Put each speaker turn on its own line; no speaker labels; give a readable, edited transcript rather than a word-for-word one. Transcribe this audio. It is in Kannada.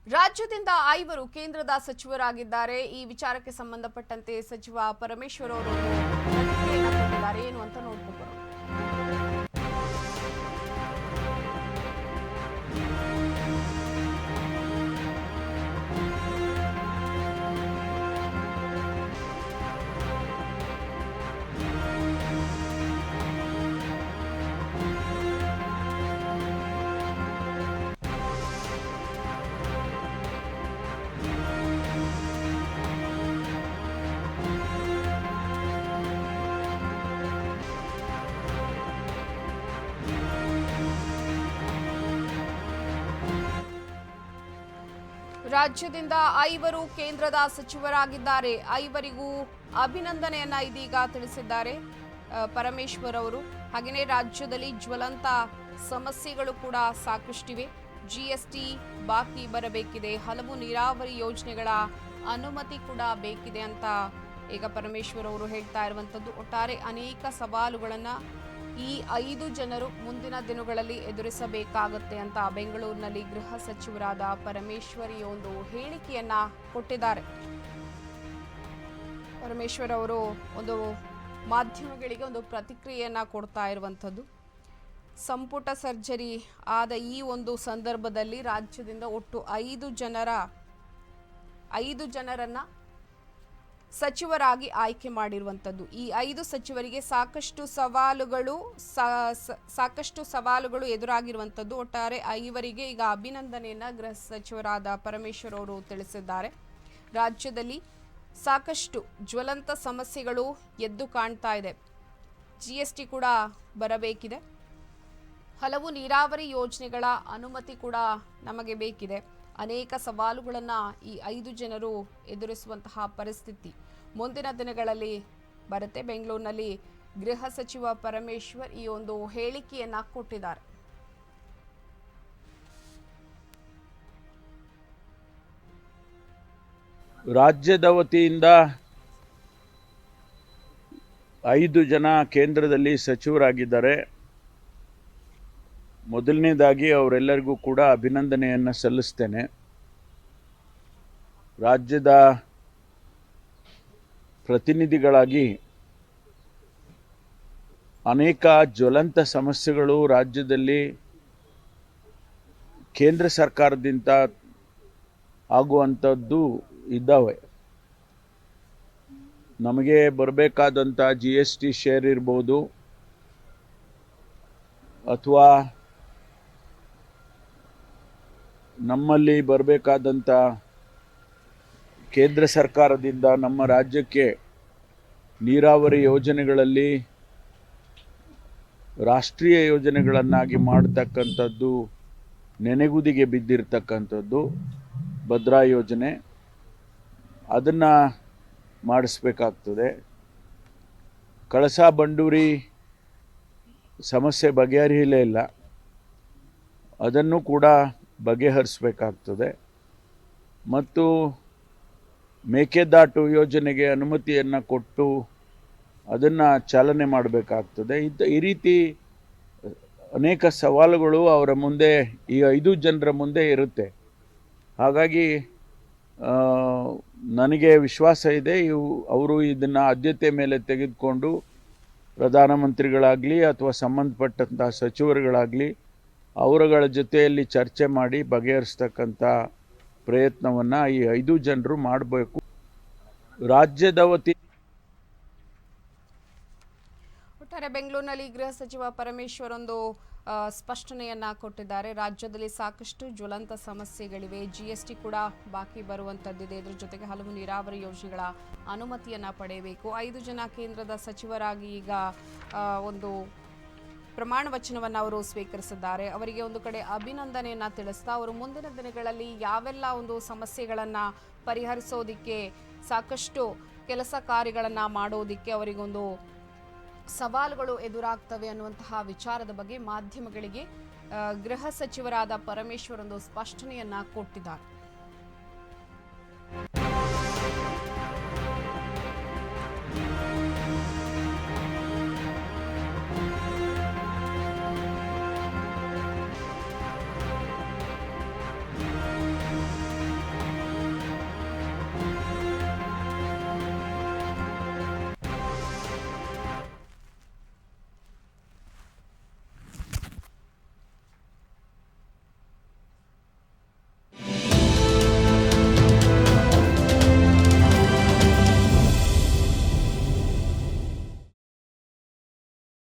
ರಾಜ್ಯದಿಂದ 5 ಕೇಂದ್ರದ ಸಚಿವರಾಗಿದ್ದಾರೆ. ಈ ವಿಚಾರಕ್ಕೆ ಸಂಬಂಧಪಟ್ಟಂತೆ ಸಚಿವ ಪರಮೇಶ್ವರ್ ಅವರು ಪ್ರತಿಕ್ರಿಯೆಯನ್ನು ಕೊಟ್ಟಿದ್ದಾರೆ. ಏನು ಅಂತ ನೋಡ್ಕೊಂಡು ಬರೋಣ. ರಾಜ್ಯದಿಂದ 5 ಕೇಂದ್ರದ ಸಚಿವರಾಗಿದ್ದಾರೆ. 5 ಅಭಿನಂದನೆಯನ್ನ ಇದೀಗ ತಿಳಿಸಿದ್ದಾರೆ ಪರಮೇಶ್ವರ್ ಅವರು. ಹಾಗೆಯೇ ರಾಜ್ಯದಲ್ಲಿ ಜ್ವಲಂತ ಸಮಸ್ಯೆಗಳು ಕೂಡ ಸಾಕಷ್ಟಿವೆ. ಜಿಎಸ್ಟಿ ಬಾಕಿ ಬರಬೇಕಿದೆ, ಹಲವು ನೀರಾವರಿ ಯೋಜನೆಗಳ ಅನುಮತಿ ಕೂಡ ಬೇಕಿದೆ ಅಂತ ಈಗ ಪರಮೇಶ್ವರ್ ಅವರು ಹೇಳ್ತಾ ಇರುವಂತದ್ದು. ಒಟ್ಟಾರೆ ಅನೇಕ ಸವಾಲುಗಳನ್ನ ಈ 5 ಜನರು ಮುಂದಿನ ದಿನಗಳಲ್ಲಿ ಎದುರಿಸಬೇಕಾಗುತ್ತೆ ಅಂತ ಬೆಂಗಳೂರಿನಲ್ಲಿ ಗೃಹ ಸಚಿವರಾದ ಪರಮೇಶ್ವರ್ ಒಂದು ಹೇಳಿಕೆಯನ್ನ ಕೊಟ್ಟಿದ್ದಾರೆ. ಪರಮೇಶ್ವರ್ ಅವರು ಒಂದು ಮಾಧ್ಯಮಗಳಿಗೆ ಒಂದು ಪ್ರತಿಕ್ರಿಯೆಯನ್ನ ಕೊಡ್ತಾ ಇರುವಂಥದ್ದು. ಸಂಪುಟ ಸರ್ಜರಿ ಆದ ಈ ಒಂದು ಸಂದರ್ಭದಲ್ಲಿ ರಾಜ್ಯದಿಂದ ಒಟ್ಟು 5 ಜನರನ್ನ ಸಚಿವರಾಗಿ ಆಯ್ಕೆ ಮಾಡಿರುವಂಥದ್ದು. ಈ 5 ಸಚಿವರಿಗೆ ಸಾಕಷ್ಟು ಸವಾಲುಗಳು ಎದುರಾಗಿರುವಂಥದ್ದು. ಒಟ್ಟಾರೆ 5 ಈಗ ಅಭಿನಂದನೆಯನ್ನ ಗೃಹ ಸಚಿವರಾದ ಪರಮೇಶ್ವರ್ ಅವರು ತಿಳಿಸಿದ್ದಾರೆ. ರಾಜ್ಯದಲ್ಲಿ ಸಾಕಷ್ಟು ಜ್ವಲಂತ ಸಮಸ್ಯೆಗಳು ಎದ್ದು ಕಾಣ್ತಾ ಇದೆ. ಜಿಎಸ್ಟಿ ಕೂಡ ಬರಬೇಕಿದೆ, ಹಲವು ನೀರಾವರಿ ಯೋಜನೆಗಳ ಅನುಮತಿ ಕೂಡ ನಮಗೆ ಬೇಕಿದೆ. ಅನೇಕ ಸವಾಲುಗಳನ್ನು ಈ 5 ಜನರು ಎದುರಿಸುವಂತಹ ಪರಿಸ್ಥಿತಿ ಮುಂದಿನ ದಿನಗಳಲ್ಲಿ ಬರುತ್ತೆ. ಬೆಂಗಳೂರಿನಲ್ಲಿ ಗೃಹ ಸಚಿವ ಪರಮೇಶ್ವರ್ ಈ ಒಂದು ಹೇಳಿಕೆಯನ್ನ ಕೊಟ್ಟಿದ್ದಾರೆ.
ರಾಜ್ಯದ ವತಿಯಿಂದ 5 ಜನ ಕೇಂದ್ರದಲ್ಲಿ ಸಚಿವರಾಗಿದ್ದಾರೆ. ಮೊದಲನೇದಾಗಿ ಅವರೆಲ್ಲರಿಗೂ ಕೂಡ ಅಭಿನಂದನೆಯನ್ನು ಸಲ್ಲಿಸ್ತೇನೆ. ರಾಜ್ಯದ ಪ್ರತಿನಿಧಿಗಳಾಗಿ ಅನೇಕ ಜ್ವಲಂತ ಸಮಸ್ಯೆಗಳು ರಾಜ್ಯದಲ್ಲಿ ಕೇಂದ್ರ ಸರ್ಕಾರದಿಂದ ಆಗುವಂಥದ್ದು ಇದ್ದಾವೆ. ನಮಗೆ ಬರಬೇಕಾದಂಥ GST ಶೇರ್ ಇರ್ಬೋದು, ಅಥವಾ ನಮ್ಮಲ್ಲಿ ಬರಬೇಕಾದಂಥ ಕೇಂದ್ರ ಸರ್ಕಾರದಿಂದ ನಮ್ಮ ರಾಜ್ಯಕ್ಕೆ ನೀರಾವರಿ ಯೋಜನೆಗಳಲ್ಲಿ ರಾಷ್ಟ್ರೀಯ ಯೋಜನೆಗಳನ್ನಾಗಿ ಮಾಡತಕ್ಕಂಥದ್ದು, ನೆನೆಗುದಿಗೆ ಬಿದ್ದಿರ್ತಕ್ಕಂಥದ್ದು ಭದ್ರಾ ಯೋಜನೆ, ಅದನ್ನು ಮಾಡಿಸ್ಬೇಕಾಗ್ತದೆ. ಕಳಸಾ ಬಂಡೂರಿ ಸಮಸ್ಯೆ ಬಗೆಹರಿಯಲೇ ಇಲ್ಲ, ಅದನ್ನು ಕೂಡ ಬಗೆಹರಿಸಬೇಕಾಗ್ತದೆ. ಮತ್ತು ಮೇಕೆದಾಟು ಯೋಜನೆಗೆ ಅನುಮತಿಯನ್ನು ಕೊಟ್ಟು ಅದನ್ನು ಚಾಲನೆ ಮಾಡಬೇಕಾಗ್ತದೆ. ಈ ರೀತಿ ಅನೇಕ ಸವಾಲುಗಳು ಅವರ ಮುಂದೆ, ಈ 5 ಜನರ ಮುಂದೆ ಇರುತ್ತೆ. ಹಾಗಾಗಿ ನನಗೆ ವಿಶ್ವಾಸ ಇದೆ, ಅವರು ಇದನ್ನು ಆದ್ಯತೆ ಮೇಲೆ ತೆಗೆದುಕೊಂಡು ಪ್ರಧಾನಮಂತ್ರಿಗಳಾಗಲಿ ಅಥವಾ ಸಂಬಂಧಪಟ್ಟಂಥ ಸಚಿವರುಗಳಾಗಲಿ ಅವರುಗಳ ಜೊತೆಯಲ್ಲಿ ಚರ್ಚೆ ಮಾಡಿ ಬಗೆಹರಿಸ್ತಕ್ಕಂಥ ಪ್ರಯತ್ನವನ್ನು ಈ 5 ಜನರು ಮಾಡಬೇಕು. ರಾಜ್ಯದ ವತಿ
ಒಟ್ಟಾರೆ ಬೆಂಗಳೂರಿನಲ್ಲಿ ಗೃಹ ಸಚಿವ ಪರಮೇಶ್ವರ್ ಒಂದು ಸ್ಪಷ್ಟನೆಯನ್ನ ಕೊಟ್ಟಿದ್ದಾರೆ. ರಾಜ್ಯದಲ್ಲಿ ಸಾಕಷ್ಟು ಜ್ವಲಂತ ಸಮಸ್ಯೆಗಳಿವೆ, GST ಕೂಡ ಬಾಕಿ ಬರುವಂತದ್ದಿದೆ. ಇದರ ಜೊತೆಗೆ ಹಲವು ನೀರಾವರಿ ಯೋಜನೆಗಳ ಅನುಮತಿಯನ್ನ ಪಡೆಯಬೇಕು. 5 ಜನ ಕೇಂದ್ರದ ಸಚಿವರಾಗಿ ಈಗ ಒಂದು ಪ್ರಮಾಣ ವಚನವನ್ನು ಅವರು ಸ್ವೀಕರಿಸಿದ್ದಾರೆ. ಅವರಿಗೆ ಒಂದು ಕಡೆ ಅಭಿನಂದನೆಯನ್ನ ತಿಳಿಸ್ತಾ ಅವರು ಮುಂದಿನ ದಿನಗಳಲ್ಲಿ ಯಾವೆಲ್ಲ ಒಂದು ಸಮಸ್ಯೆಗಳನ್ನ ಪರಿಹರಿಸೋದಿಕ್ಕೆ, ಸಾಕಷ್ಟು ಕೆಲಸ ಕಾರ್ಯಗಳನ್ನ ಮಾಡೋದಿಕ್ಕೆ ಅವರಿಗೊಂದು ಸವಾಲುಗಳು ಎದುರಾಗ್ತವೆ ಅನ್ನುವಂತಹ ವಿಚಾರದ ಬಗ್ಗೆ ಮಾಧ್ಯಮಗಳಿಗೆ ಗೃಹ ಸಚಿವರಾದ ಪರಮೇಶ್ವರ್ ಒಂದು ಸ್ಪಷ್ಟನೆಯನ್ನ ಕೊಟ್ಟಿದ್ದಾರೆ.